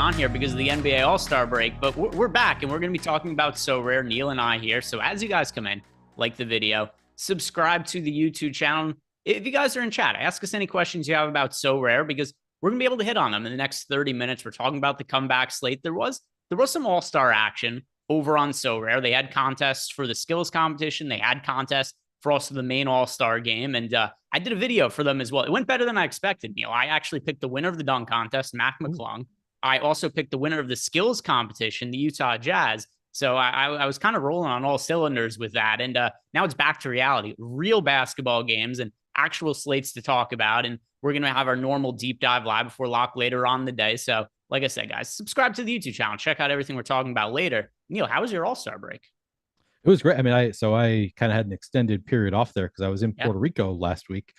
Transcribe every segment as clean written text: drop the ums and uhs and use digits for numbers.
on here because of the NBA All-Star break, but we're back and we're going to be talking about Sorare, Neil and I here. So as you guys come in, like the video, subscribe to the YouTube channel. If you guys are in chat, ask us any questions you have about Sorare because we're going to be able to hit on them in the next 30 minutes. We're talking about the comeback slate. There was some All-Star action over on Sorare. They had contests for the skills competition. They had contests for also the main All-Star game. And I did a video for them as well. It went better than I expected, Neil. I actually picked the winner of the dunk contest, Mac McClung. I also picked the winner of the skills competition, the Utah Jazz. So I was kind of rolling on all cylinders with that. And now it's back to reality, real basketball games and actual slates to talk about. And we're going to have our normal deep dive live before lock later on in the day. So like I said, guys, subscribe to the YouTube channel. Check out everything we're talking about later. Neil, how was your All-Star break? It was great. I mean, I kind of had an extended period off there because I was in Puerto Rico last week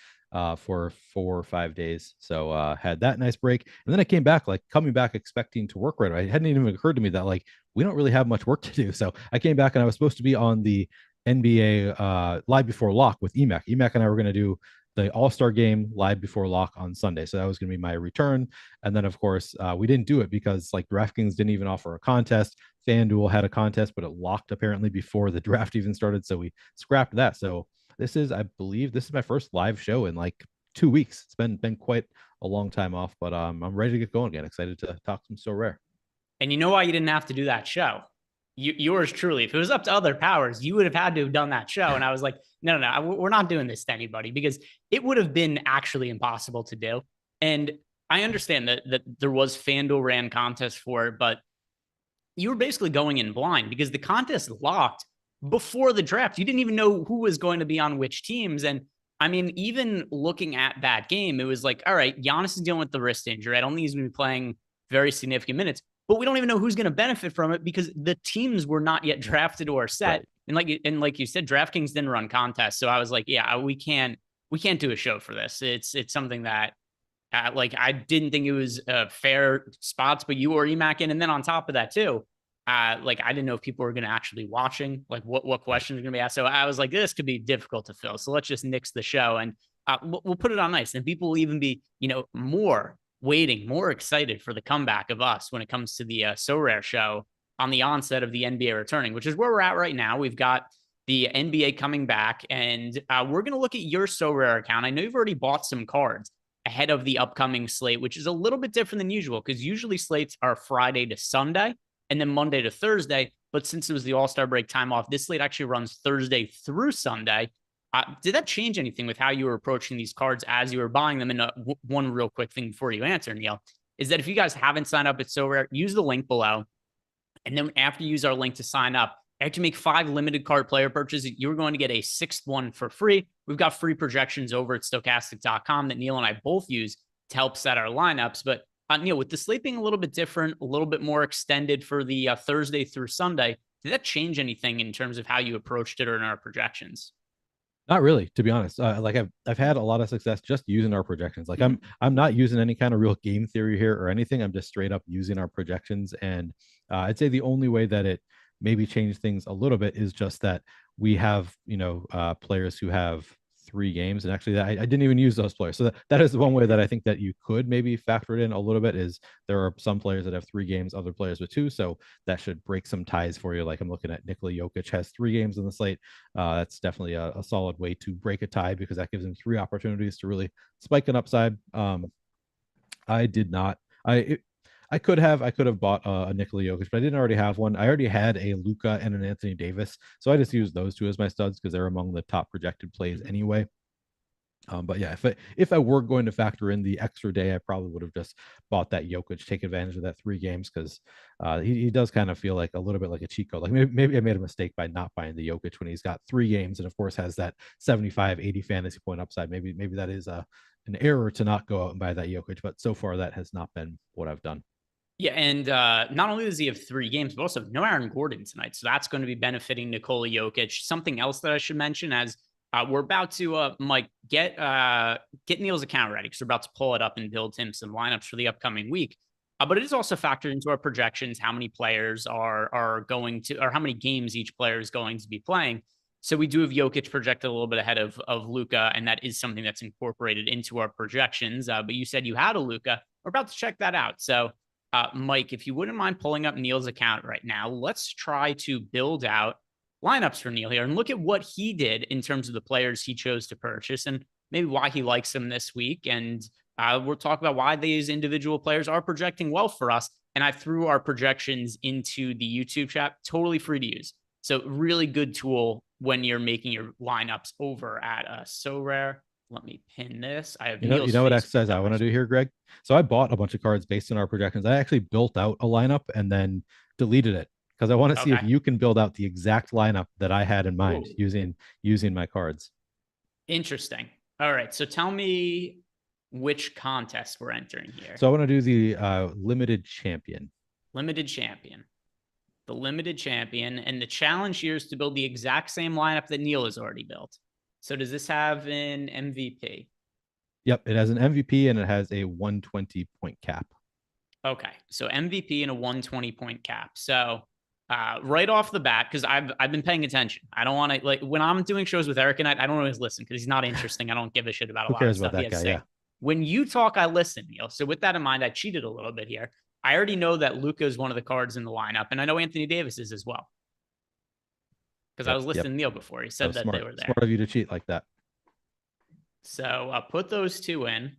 for 4 or 5 days. So had that nice break. And then I came back, like coming back expecting to work right away. It hadn't even occurred to me that like we don't really have much work to do. So I came back and I was supposed to be on the NBA live before lock with EMAC. EMAC and I were going to do the All-Star game live before lock on Sunday. So that was going to be my return. And then, of course, we didn't do it because like DraftKings didn't even offer a contest. FanDuel had a contest, but it locked apparently before the draft even started. So we scrapped that. So I believe this is my first live show in like 2 weeks. It's been quite a long time off, but I'm ready to get going again. Excited to talk some Sorare. And you know why you didn't have to do that show? Yours truly. If it was up to other powers, you would have had to have done that show. And I was like, no, we're not doing this to anybody because it would have been actually impossible to do. And I understand that there was FanDuel ran contests for it, but you were basically going in blind because the contest locked before the draft. You didn't even know who was going to be on which teams. And I mean, even looking at that game, it was like, all right, Giannis is dealing with the wrist injury. I don't think he's going to be playing very significant minutes, but we don't even know who's going to benefit from it because the teams were not yet drafted or set. Right. And like you said, DraftKings didn't run contests. So I was like, yeah, we can't do a show for this. It's something that like I didn't think it was fair spots, but you were EMAC-ing. And then on top of that too, like I didn't know if people were going to actually watching, like what questions are going to be asked. So I was like, this could be difficult to fill. So let's just nix the show and we'll put it on ice. And people will even be, more excited for the comeback of us when it comes to the Sorare show on the onset of the NBA returning, which is where we're at right now. We've got the NBA coming back and we're going to look at your Sorare account. I know you've already bought some cards ahead of the upcoming slate, which is a little bit different than usual because usually slates are Friday to Sunday and then Monday to Thursday. But since it was the All-Star break time off, this slate actually runs Thursday through Sunday. Did that change anything with how you were approaching these cards as you were buying them? And one real quick thing before you answer, Neil, is that if you guys haven't signed up at Sorare, use the link below. And then after you use our link to sign up, after you make 5 limited card player purchases, you're going to get a 6th one for free. We've got free projections over at stochastic.com that Neil and I both use to help set our lineups. But Neil, with the slate being a little bit different, a little bit more extended for the Thursday through Sunday, did that change anything in terms of how you approached it or in our projections? Not really, to be honest. Like I've had a lot of success just using our projections. Like I'm not using any kind of real game theory here or anything. I'm just straight up using our projections. And I'd say the only way that it maybe changed things a little bit is just that we have players who have 3 games, and actually I didn't even use those players. So that is the one way that I think that you could maybe factor it in a little bit is there are some players that have 3 games, other players with 2. So that should break some ties for you. Like I'm looking at Nikola Jokic has 3 games in the slate. That's definitely a solid way to break a tie because that gives him 3 opportunities to really spike an upside. I did not. I could have bought a Nikola Jokic, but I didn't already have one. I already had a Luka and an Anthony Davis, so I just used those 2 as my studs because they're among the top projected plays anyway. But yeah, if I were going to factor in the extra day, I probably would have just bought that Jokic, take advantage of that 3 games because he does kind of feel like a little bit like a cheat code. Like maybe I made a mistake by not buying the Jokic when he's got 3 games and of course has that 75, 80 fantasy point upside. Maybe that is an error to not go out and buy that Jokic, but so far that has not been what I've done. Yeah, and not only does he have 3 games, but also no Aaron Gordon tonight. So that's going to be benefiting Nikola Jokic. Something else that I should mention as we're about to, Mike, get Neil's account ready because we're about to pull it up and build him some lineups for the upcoming week. But it is also factored into our projections how many players are going to, or how many games each player is going to be playing. So we do have Jokic projected a little bit ahead of Luka, and that is something that's incorporated into our projections. But you said you had a Luka. We're about to check that out. So Mike, if you wouldn't mind pulling up Neil's account right now, let's try to build out lineups for Neil here and look at what he did in terms of the players he chose to purchase and maybe why he likes them this week. And we'll talk about why these individual players are projecting well for us. And I threw our projections into the YouTube chat, totally free to use. So really good tool when you're making your lineups over at Sorare. Let me pin this. I have You Neil's know what face exercise I want to do here, Greg? So I bought a bunch of cards based on our projections. I actually built out a lineup and then deleted it because I want to see if Okay. you can build out the exact lineup that I had in mind Ooh, using my cards. interesting. All right. So tell me which contest we're entering here. So I want to do the limited champion. Limited champion. The limited champion. And the challenge here is to build the exact same lineup that Neil has already built. So does this have an MVP? Yep, it has an MVP and it has a 120 point cap. Okay. So MVP and a 120 point cap. So right off the bat, because I've been paying attention. I don't want to like when I'm doing shows with Eric and I don't always listen because he's not interesting. I don't give a shit about a Who lot of cares about stuff he that has guy? to say. Yeah. When you talk, I listen, Neil. So with that in mind, I cheated a little bit here. I already know that Luka is one of the cards in the lineup, and I know Anthony Davis is as well. Because I was listening to Neil before. He said that smart, they were there. Smart of you to cheat like that. So put those two in,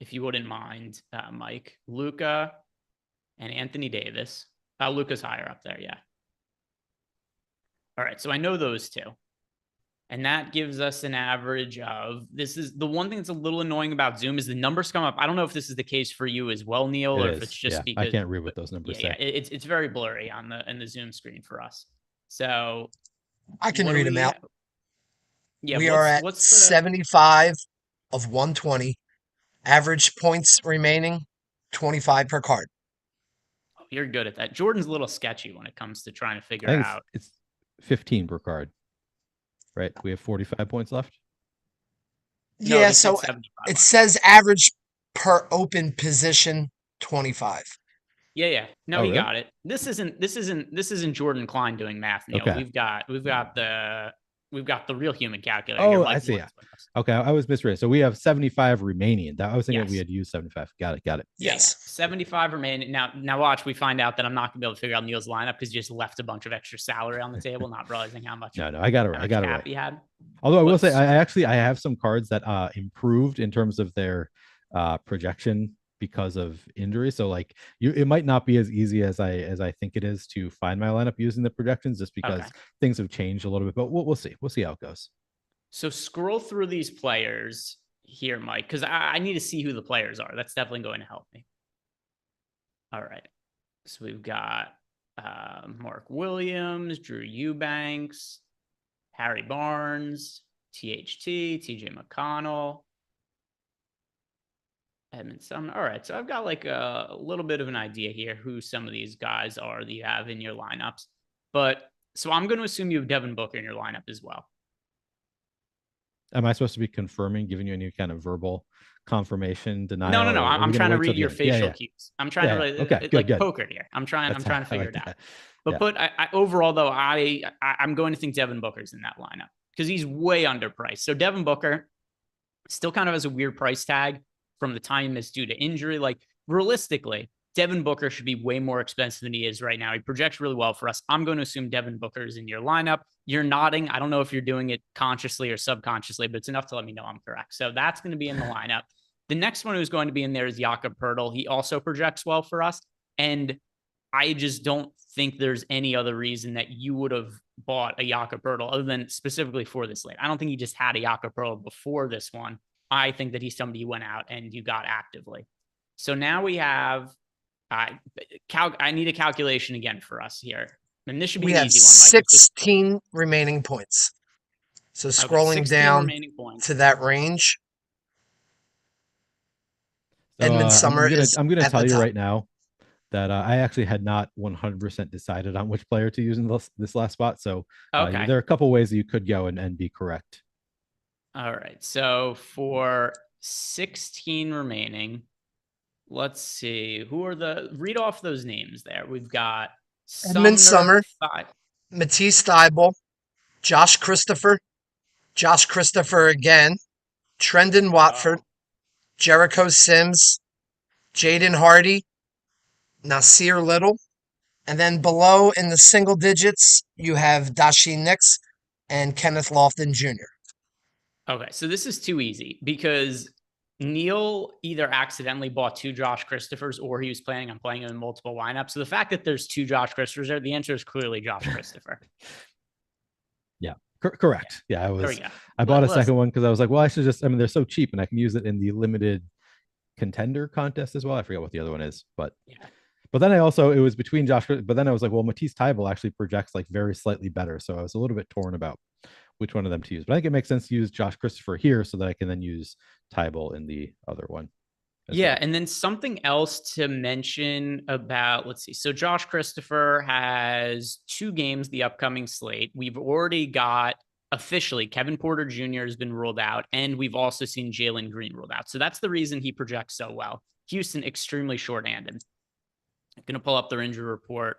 if you wouldn't mind, Mike. Luka and Anthony Davis. Luka's higher up there, yeah. All right, so I know those two. And that gives us an average of, this is the one thing that's a little annoying about Zoom is the numbers come up. I don't know if this is the case for you as well, Neil, or if it's just because I can't read what those numbers say. It's very blurry on the Zoom screen for us. So I can read them out. Yeah, we are at 75 of 120. Average points remaining, 25 per card. Oh, you're good at that. Jordan's a little sketchy when it comes to trying to figure out. It's 15 per card. Right. We have 45 points left. Yeah, no, so it says average per open position 25. Yeah. No, he got it. This isn't Jordan Klein doing math, Neil. Okay. We've got the real human calculator. Oh, I see. Okay, I was misread. So we have 75 remaining. I was thinking we had used 75. Got it. Yes. 75 remaining. Now watch, we find out that I'm not gonna be able to figure out Neil's lineup because you just left a bunch of extra salary on the table, not realizing how much. No, I got it right. I got it right. He had. Although I will say, I have some cards that improved in terms of their projection because of injury. So like it might not be as easy as I think it is to find my lineup using the projections just because things have changed a little bit, but we'll see. We'll see how it goes. So scroll through these players here, Mike, because I need to see who the players are. That's definitely going to help me. All right. So we've got Mark Williams, Drew Eubanks, Harry Barnes, THT, TJ McConnell, Edmund Sumner. All right, so I've got like a little bit of an idea here who some of these guys are that you have in your lineups. But so I'm going to assume you have Devin Booker in your lineup as well. Am I supposed to be confirming, giving you any kind of verbal confirmation, denial? No. I'm trying to read your facial cues. I'm trying to like poker here. I'm trying to figure it out. But overall though, I'm going to think Devin Booker's in that lineup because he's way underpriced. So Devin Booker still kind of has a weird price tag from the time he missed due to injury. Like realistically, Devin Booker should be way more expensive than he is right now. He projects really well for us. I'm going to assume Devin Booker is in your lineup. You're nodding. I don't know if you're doing it consciously or subconsciously, but it's enough to let me know I'm correct. So that's going to be in the lineup. The next one who's going to be in there is Jakob Poeltl. He also projects well for us. And I just don't think there's any other reason that you would have bought a Jakob Poeltl other than specifically for this late. I don't think you just had a Jakob Poeltl before this one. I think that he's somebody you went out and you got actively. So now we have, I need a calculation again for us here. And this should be an easy one. Mike. 16 remaining points. So scrolling down to that range. So, Edmund Sumner I'm going to tell you right now that I actually had not 100% decided on which player to use in this last spot. So there are a couple ways that you could go and be correct. All right. So for 16 remaining, let's see. Who are read off those names there. We've got Edmund Sumner, Matisse Thybulle, Josh Christopher again, Trendon Watford, Jericho Sims, Jaden Hardy, Nasir Little. And then below in the single digits, you have Dasheen Nix and Kenneth Lofton Jr. Okay, so this is too easy because Neil either accidentally bought two Josh Christophers or he was planning on playing them in multiple lineups. So the fact that there's two Josh Christophers there, the answer is clearly Josh Christopher. Yeah, correct. Yeah, I bought a second one because I was like, well, I should just, I mean, they're so cheap and I can use it in the limited contender contest as well. I forget what the other one is, but yeah. But then it was between Josh, but then I was like, well, Matisse Thybulle actually projects like very slightly better. So I was a little bit torn about which one of them to use. But I think it makes sense to use Josh Christopher here so that I can then use Thybulle in the other one. Yeah, well. And then something else to mention about, let's see. So Josh Christopher has 2 games the upcoming slate. We've already got officially Kevin Porter Jr. has been ruled out, and we've also seen Jalen Green ruled out. So that's the reason he projects so well. Houston extremely shorthanded. I'm going to pull up their injury report.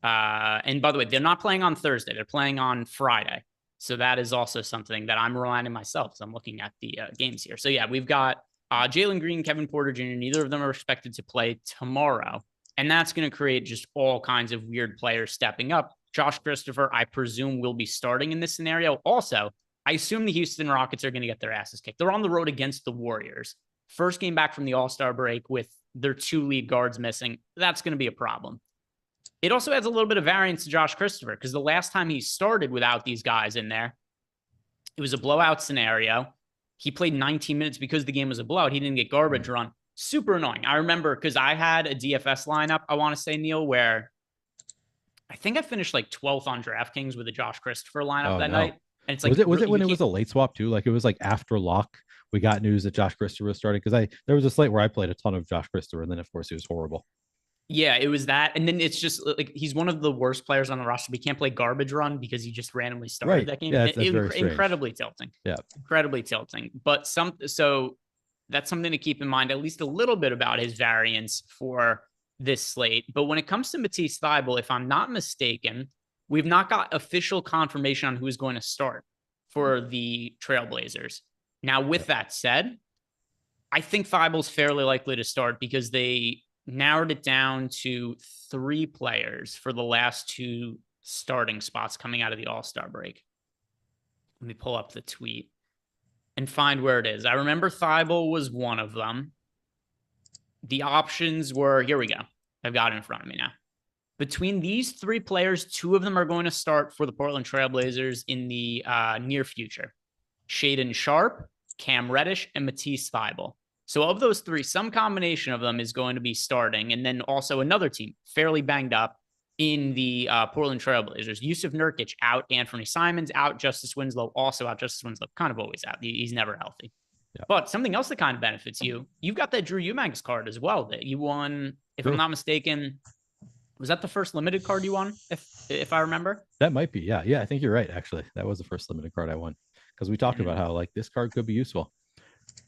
And by the way, they're not playing on Thursday. They're playing on Friday. So that is also something that I'm reminding myself as I'm looking at the games here. So yeah, we've got Jalen Green, Kevin Porter Jr., neither of them are expected to play tomorrow. And that's going to create just all kinds of weird players stepping up. Josh Christopher, I presume, will be starting in this scenario. Also, I assume the Houston Rockets are going to get their asses kicked. They're on the road against the Warriors. First game back from the All-Star break with their 2 lead guards missing. That's going to be a problem. It also adds a little bit of variance to Josh Christopher because the last time he started without these guys in there, it was a blowout scenario. He played 19 minutes because the game was a blowout. He didn't get garbage run. Super annoying. I remember because I had a DFS lineup, I want to say, Neil, where I think I finished like 12th on DraftKings with a Josh Christopher lineup that night. And it's like, was it when it was a late swap too? Like it was like after lock, we got news that Josh Christopher was starting because there was a slate where I played a ton of Josh Christopher, and then of course he was horrible. Yeah, it was that. And then it's just like he's one of the worst players on the roster. We can't play garbage run because he just randomly started that game. Yeah, that's incredibly tilting. Yeah. Incredibly tilting. But so that's something to keep in mind, at least a little bit about his variance for this slate. But when it comes to Matisse Thybulle, if I'm not mistaken, we've not got official confirmation on who's going to start for the Trailblazers. Now, with that said, I think Thybulle's fairly likely to start because they narrowed it down to 3 players for the last 2 starting spots coming out of the All-Star break. Let me pull up the tweet and find where it is. I remember Thybulle was one of them. The options were, here we go. I've got it in front of me now. Between these 3 players, 2 of them are going to start for the Portland Trailblazers in the near future. Shaedon Sharpe, Cam Reddish, and Matisse Thybulle. So of those 3, some combination of them is going to be starting. And then also another team fairly banged up in the Portland Trailblazers. Yusuf Nurkic out, Anthony Simons out, Justice Winslow also out. Justice Winslow kind of always out. He's never healthy. Yeah. But something else that kind of benefits you, you've got that Drew Eubanks card as well that you won, if I'm not mistaken. Was that the first limited card you won, if I remember? That might be, yeah. Yeah, I think you're right, actually. That was the first limited card I won. Because we talked about how like this card could be useful.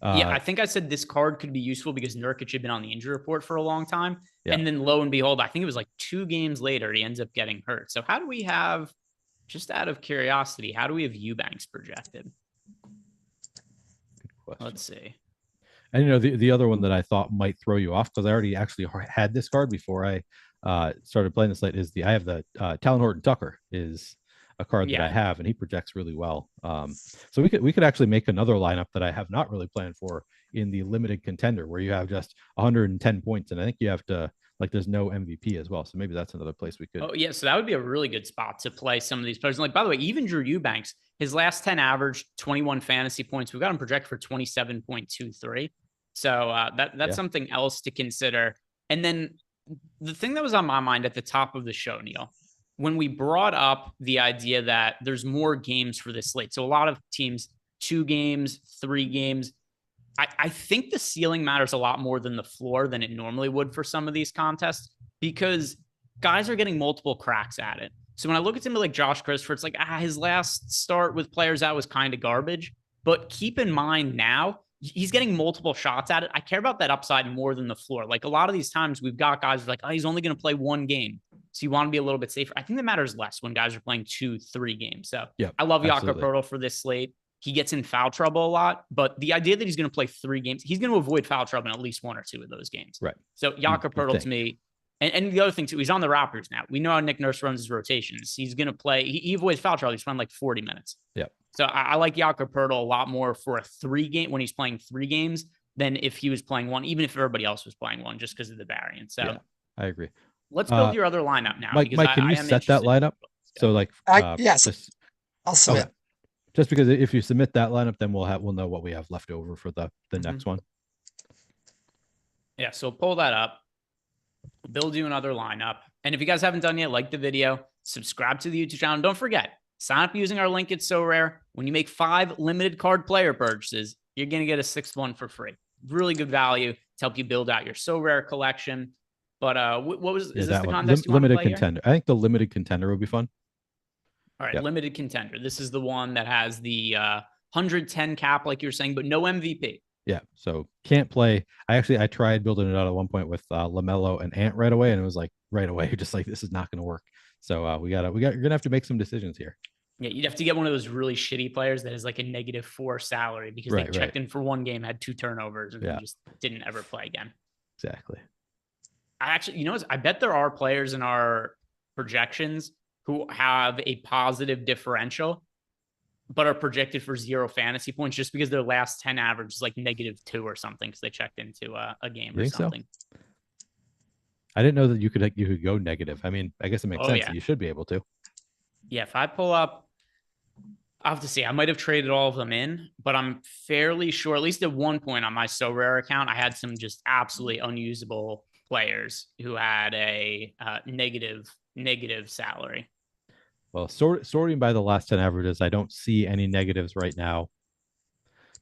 Yeah, I think I said this card could be useful because Nurkic had been on the injury report for a long time. Yeah. And then lo and behold, I think it was like 2 games later, he ends up getting hurt. So how do we have, just out of curiosity, how do we have Eubanks projected? Let's see. And, you know, the other one that I thought might throw you off, because I already actually had this card before I started playing the slate, is I have the Talon Horton Tucker is a card that I have, and he projects really well. So we could actually make another lineup that I have not really planned for in the limited contender, where you have just 110 points, and I think you have to, like, there's no MVP as well. So maybe that's another place we could. Oh yeah, so that would be a really good spot to play some of these players. And like, by the way, even Drew Eubanks, his last 10 averaged 21 fantasy points. We've got him projected for 27.23. So that's something else to consider. And then the thing that was on my mind at the top of the show, Neil, when we brought up the idea that there's more games for this slate. So a lot of teams, 2 games, 3 games. I think the ceiling matters a lot more than the floor than it normally would for some of these contests, because guys are getting multiple cracks at it. So when I look at somebody like Josh Christopher, it's like, his last start with players out was kind of garbage. But keep in mind now, he's getting multiple shots at it. I care about that upside more than the floor. Like a lot of these times we've got guys like, he's only going to play 1 game. So you want to be a little bit safer. I think that matters less when guys are playing 2, 3 games. So I love Jakob Poeltl for this slate. He gets in foul trouble a lot, but the idea that he's going to play 3 games, he's going to avoid foul trouble in at least 1 or 2 of those games. Right. So Jakob Poeltl to me, And the other thing too, he's on the Raptors now. We know how Nick Nurse runs his rotations. He's going to play. He avoids foul trouble. He's playing like 40 minutes. Yeah. So I like Jakob Poeltl a lot more for a 3-game when he's playing 3 games than if he was playing 1, even if everybody else was playing 1, just because of the variance. So yeah, I agree. let's build your other lineup now. Mike, can you set that lineup? So like, yes, I'll submit. Okay. Just because if you submit that lineup, then we'll know what we have left over for the next one. Yeah. So pull that up. Build you another lineup. And if you guys haven't done yet, like the video, subscribe to the YouTube channel. Don't forget, sign up using our link at Sorare. When you make 5 limited card player purchases, you're going to get a 6th one for free. Really good value to help you build out your Sorare collection. But is this the contest you limited contender? Here? I think the limited contender would be fun. All right, limited contender. This is the one that has the 110 cap, like you were saying, but no MVP. Yeah, so can't play. I tried building it out at one point with LaMelo and Ant right away, and it was like right away, you're just like, this is not going to work. So you're gonna have to make some decisions here. Yeah, you'd have to get one of those really shitty players that is like a -4 salary because they checked in for 1 game, had 2 turnovers, and just didn't ever play again. Exactly. I bet there are players in our projections who have a positive differential, but are projected for 0 fantasy points just because their last 10 average is like -2 or something because they checked into a game or something. So? I didn't know that you could go negative. I mean, I guess it makes sense. Yeah. You should be able to. Yeah, if I pull up, I'll have to see. I might have traded all of them in, but I'm fairly sure, at least at one point on my Sorare account, I had some just absolutely unusable players who had a negative salary. Well, sorting by the last 10 averages, I don't see any negatives right now.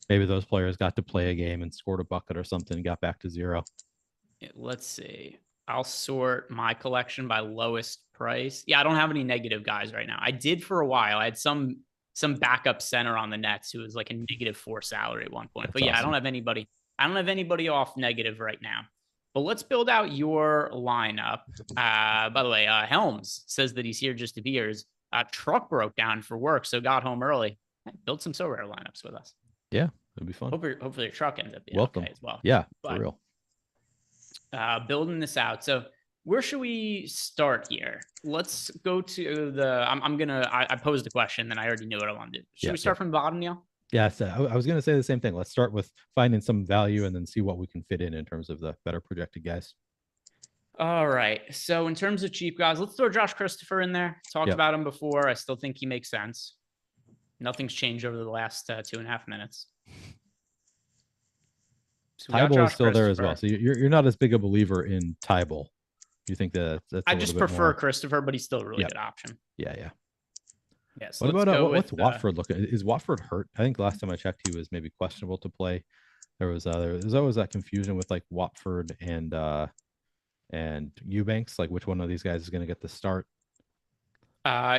Maybe those players got to play a game and scored a bucket or something and got back to 0. Let's see. I'll sort my collection by lowest price. Yeah, I don't have any negative guys right now. I did for a while. I had some backup center on the Nets who was like a -4 salary at one point. That's awesome. I don't have anybody. I don't have anybody off negative right now. But let's build out your lineup. By the way, Helms says that he's here just to be here. His truck broke down for work, so got home early. Build some Sorare lineups with us. Yeah, it'll be fun. Hopefully your truck ends up being welcome okay as well. Yeah, for real. Building this out. So where should we start here? Let's go to the. I posed a question, then I already knew what I wanted to do. Should we start from the bottom, Neil? Yeah, so I was going to say the same thing. Let's start with finding some value and then see what we can fit in terms of the better projected guys. All right. So in terms of cheap guys, let's throw Josh Christopher in there. Talked about him before. I still think he makes sense. Nothing's changed over the last 2.5 minutes. So Tybal is still there as well. So you're not as big a believer in Tybal. You think that's I just prefer Christopher, but he's still a really good option. Yeah. Yeah. So what about what's Watford looking? Is Watford hurt? I think last time I checked, he was maybe questionable to play. There's always that confusion with like Watford and Eubanks, like which one of these guys is going to get the start.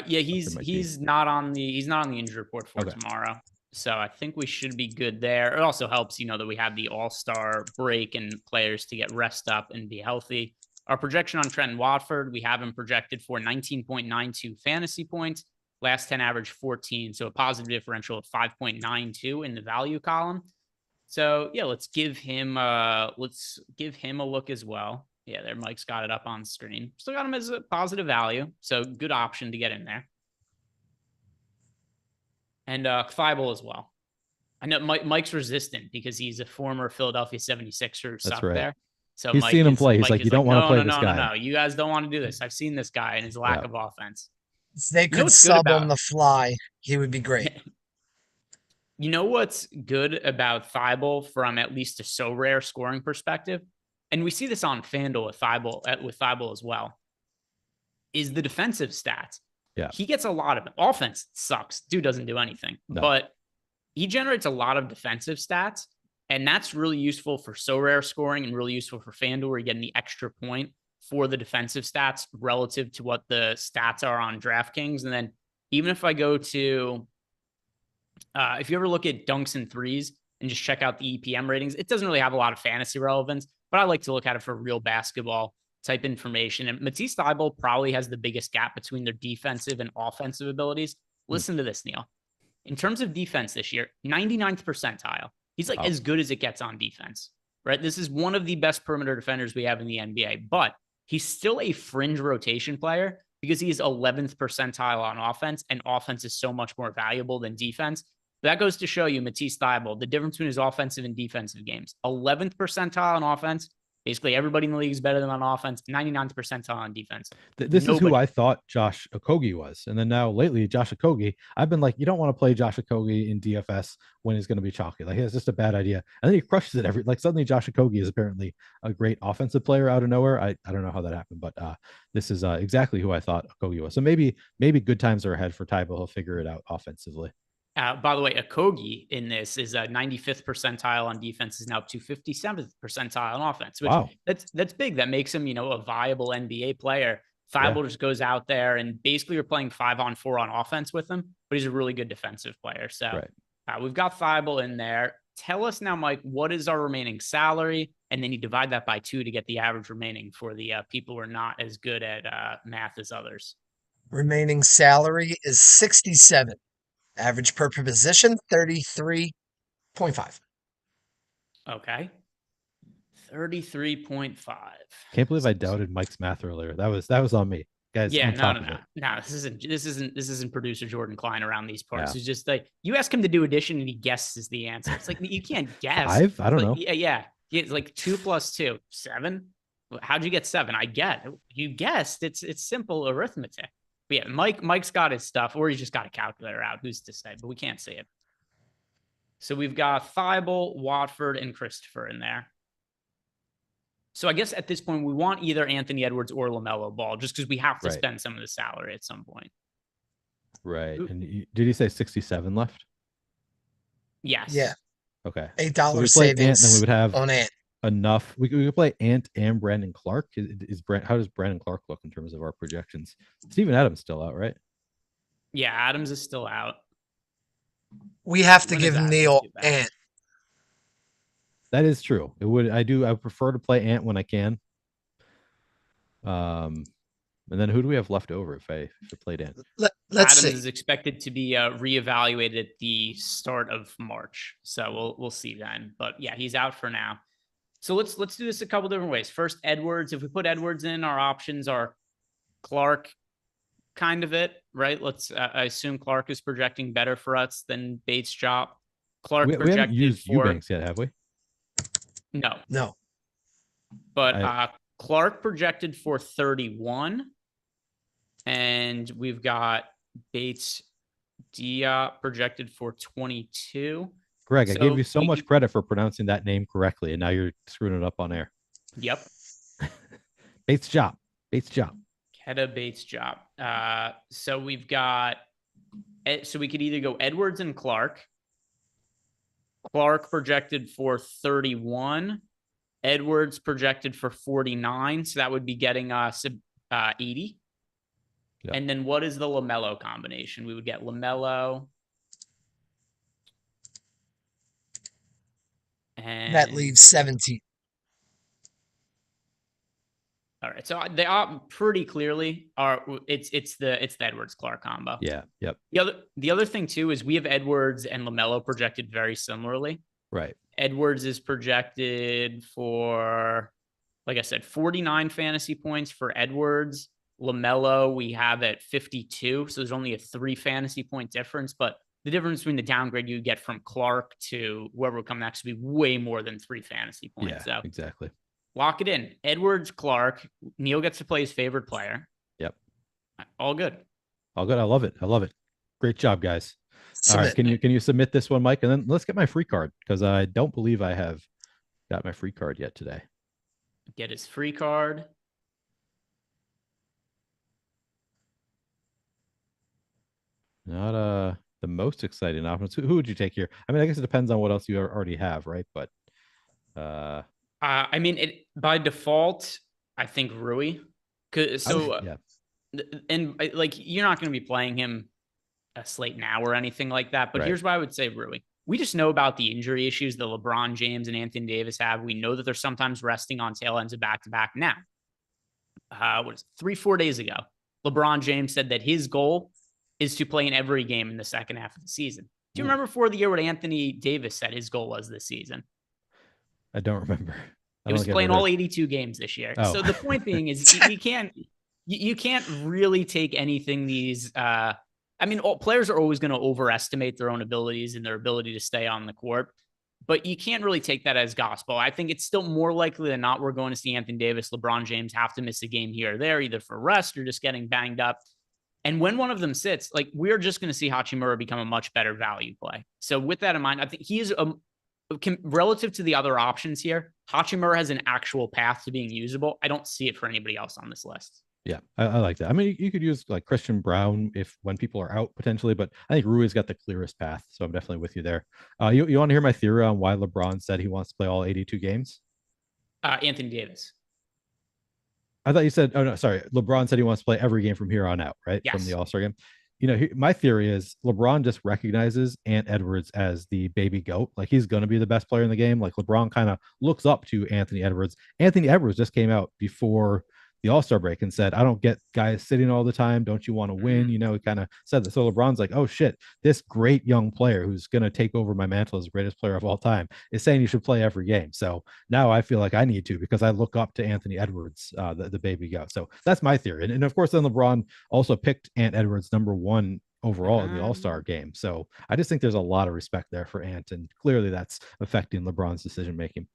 He's not on the injury report for tomorrow. So I think we should be good there. It also helps, that we have the All-Star break and players to get rest up and be healthy. Our projection on Trenton Watford, we have him projected for 19.92 fantasy points. Last 10 average 14. So a positive differential of 5.92 in the value column. So yeah, let's give him a look as well. Yeah, there Mike's got it up on screen. Still got him as a positive value. So good option to get in there. And Thibault as well. I know Mike's resistant because he's a former Philadelphia 76er suck there. So he's seen him play. He's like, you don't want to play this guy. No, you guys don't want to do this. I've seen this guy and his lack of offense. If they could sub on the fly, he would be great. You know what's good about Thibault from at least a Sorare scoring perspective? And we see this on FanDuel with Thibault as well, is the defensive stats. Yeah. He gets a lot of offense. Sucks. Dude doesn't do anything. No. But he generates a lot of defensive stats. And that's really useful for Sorare scoring and really useful for FanDuel where you're getting the extra point for the defensive stats relative to what the stats are on DraftKings. And then even if I go to, if you ever look at dunks and threes and just check out the EPM ratings, it doesn't really have a lot of fantasy relevance, but I like to look at it for real basketball type information. And Matisse Thybulle probably has the biggest gap between their defensive and offensive abilities. Listen to this, Neil. In terms of defense this year, 99th percentile. He's like as good as it gets on defense, right? This is one of the best perimeter defenders we have in the NBA, but he's still a fringe rotation player because he's 11th percentile on offense, and offense is so much more valuable than defense. That goes to show you Matisse Thybulle, the difference between his offensive and defensive games. 11th percentile on offense. Basically, everybody in the league is better than on offense. 99th percentile on defense. This is who I thought Josh Okogie was. And then now lately, Josh Okogie, I've been like, you don't want to play Josh Okogie in DFS when he's going to be chalky. Like, it's just a bad idea. And then he crushes it like suddenly Josh Okogie is apparently a great offensive player out of nowhere. I don't know how that happened, but this is exactly who I thought Okogie was. So maybe good times are ahead for Thybulle. He'll figure it out offensively. By the way, Okogie in this is a 95th percentile on defense, is now up to 57th percentile on offense, which that's big. That makes him, a viable NBA player. Thybulle just goes out there and basically you're playing 5-on-4 on offense with him, but he's a really good defensive player. So we've got Thybulle in there. Tell us now, Mike, what is our remaining salary? And then you divide that by 2 to get the average remaining for the people who are not as good at math as others. Remaining salary is 67. Average per position, 33.5. Okay. 33.5. Can't believe I doubted Mike's math earlier. That was on me. Guys, yeah, no. This isn't producer Jordan Klein around these parts. Yeah. It's just like you ask him to do addition and he guesses the answer. It's like you can't guess. 5? I don't know. Yeah. It's like 2 + 2, 7. How'd you get 7? I get you guessed. It's simple arithmetic. But yeah, Mike's got his stuff, or he's just got a calculator out. Who's to say? But we can't see it. So we've got Thybulle, Watford, and Christopher in there. So I guess at this point, we want either Anthony Edwards or LaMelo Ball, just because we have to spend some of the salary at some point. Right. Ooh. And did he say 67 left? Yes. Yeah. Okay. $8 so savings. Then we would have on Ant. Enough. We could play Ant and Brandon Clark. How does Brandon Clark look in terms of our projections? Steven Adams still out, right? Yeah, Adams is still out. We have to give Neil Ant. That is true. I prefer to play Ant when I can. And then who do we have left over if I played Ant? Let's see. Adams is expected to be reevaluated at the start of March, so we'll see then. But yeah, he's out for now. So let's do this a couple different ways. First, Edwards. If we put Edwards in, our options are Clark, kind of it, right? I assume Clark is projecting better for us than Bates Jop. Clark we haven't used Eubanks yet, have we? No. But Clark projected for 31, and we've got Bates Diop projected for 22. Greg, I gave you so much credit for pronouncing that name correctly, and now you're screwing it up on air. Yep. Bates Jop. Keta Bates Jop. So we've got, so we could either go Edwards and Clark. Clark projected for 31. Edwards projected for 49. So that would be getting us 80. Yep. And then what is the LaMelo combination? We would get LaMelo. And that leaves 17. All right, so they are pretty clearly it's the Edwards Clark combo. Yeah, yep. The other thing too is we have Edwards and LaMelo projected very similarly. Right. Edwards is projected for, like I said, 49 fantasy points for Edwards. LaMelo we have at 52, so there's only a 3 fantasy point difference, but the difference between the downgrade you get from Clark to whoever will come next would be way more than 3 fantasy points. Yeah, so exactly. Lock it in. Edwards, Clark. Neil gets to play his favorite player. Yep. All good. I love it. Great job, guys. All right. Can you submit this one, Mike? And then let's get my free card, because I don't believe I have got my free card yet today. Get his free card. Not the most exciting options. Who would you take here? I mean, I guess it depends on what else you already have, right? But I mean, by default, I think Rui. Yeah. And like you're not going to be playing him a slate now or anything like that. But here's why I would say Rui. We just know about the injury issues that LeBron James and Anthony Davis have. We know that they're sometimes resting on tail ends of back-to-back. Now, 3-4 days ago, LeBron James said that his goal is to play in every game in the second half of the season. Do you remember before the year what Anthony Davis said his goal was this season? I don't remember. He was playing all 82 games this year. Oh. So the point being is you can't really take anything these players are always going to overestimate their own abilities and their ability to stay on the court, but you can't really take that as gospel. I think it's still more likely than not we're going to see Anthony Davis, LeBron James have to miss a game here or there, either for rest or just getting banged up. And when one of them sits, like, we're just going to see Hachimura become a much better value play. So with that in mind, I think he is relative to the other options here, Hachimura has an actual path to being usable. I don't see it for anybody else on this list. Yeah, I like that. I mean, you could use like Christian Brown when people are out potentially, but I think Rui's got the clearest path. So I'm definitely with you there. You want to hear my theory on why LeBron said he wants to play all 82 games? Anthony Davis. I thought you said, oh no, sorry. LeBron said he wants to play every game from here on out, right? Yes. From the All-Star game. My theory is LeBron just recognizes Ant Edwards as the baby goat. Like, he's going to be the best player in the game. Like, LeBron kind of looks up to Anthony Edwards. Anthony Edwards just came out before the All-Star break and said, I don't get guys sitting all the time. Don't you want to win? He kind of said that. So LeBron's like, oh shit, this great young player who's going to take over my mantle as the greatest player of all time is saying you should play every game. So now I feel like I need to, because I look up to Anthony Edwards, the baby goat. So that's my theory. And of course, then LeBron also picked Ant Edwards #1 overall in the All-Star game. So I just think there's a lot of respect there for Ant, and clearly that's affecting LeBron's decision-making.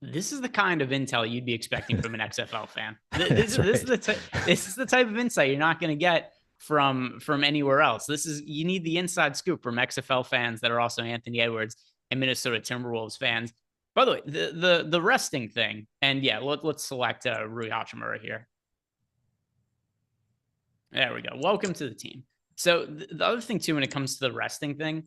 This is the kind of intel you'd be expecting from an XFL fan. This is the type of insight you're not going to get from anywhere else. You need the inside scoop from XFL fans that are also Anthony Edwards and Minnesota Timberwolves fans. By the way, the resting thing, and yeah, let's select Rui Hachimura here. There we go. Welcome to the team. So the other thing too, when it comes to the resting thing,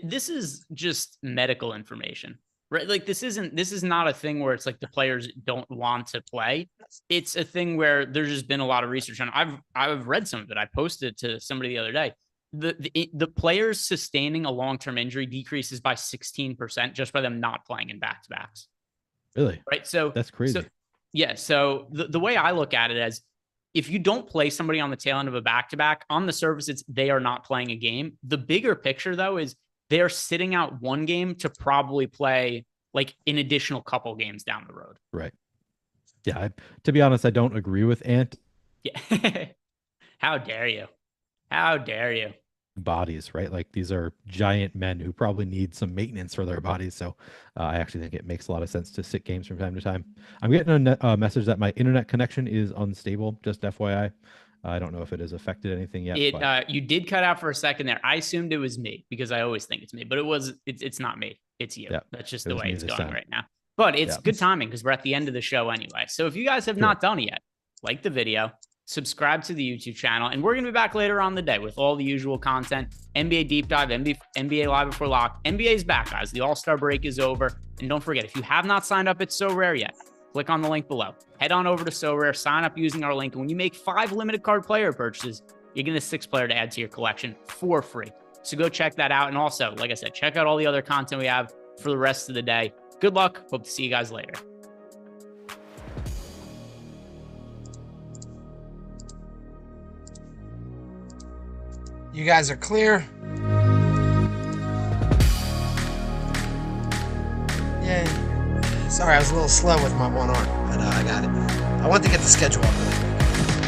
this is just medical information. Right? Like, this is not a thing where it's like the players don't want to play. It's a thing where there's just been a lot of research on. I've read some of it. I posted it to somebody the other day. The players sustaining a long-term injury decreases by 16% just by them not playing in back-to-backs. Really? Right. So that's crazy. So the way I look at it is, if you don't play somebody on the tail end of a back-to-back, on the surface, they are not playing a game. The bigger picture, though, is they're sitting out one game to probably play like an additional couple games down the road. Right. Yeah. To be honest, I don't agree with Ant. Yeah. How dare you? How dare you? Bodies, right? Like, these are giant men who probably need some maintenance for their bodies. So I actually think it makes a lot of sense to sit games from time to time. I'm getting a message that my internet connection is unstable. Just FYI. I don't know if it has affected anything yet. You did cut out for a second there. I assumed it was me, because I always think it's me, but it's not me. It's you. Yep. That's just the way it's going right now. But it's good timing, because we're at the end of the show anyway. So if you guys have not done it yet, like the video, subscribe to the YouTube channel, and we're going to be back later on the day with all the usual content. NBA Deep Dive, NBA Live Before Lock. NBA is back, guys. The All-Star break is over. And don't forget, if you have not signed up, it's Sorare yet. Click on the link below. Head on over to Sorare, sign up using our link. And when you make 5 limited card player purchases, you're getting a 6th player to add to your collection for free. So go check that out. And also, like I said, check out all the other content we have for the rest of the day. Good luck. Hope to see you guys later. You guys are clear. Yay. Sorry, I was a little slow with my one arm, but I got it. I want to get the schedule up really quick.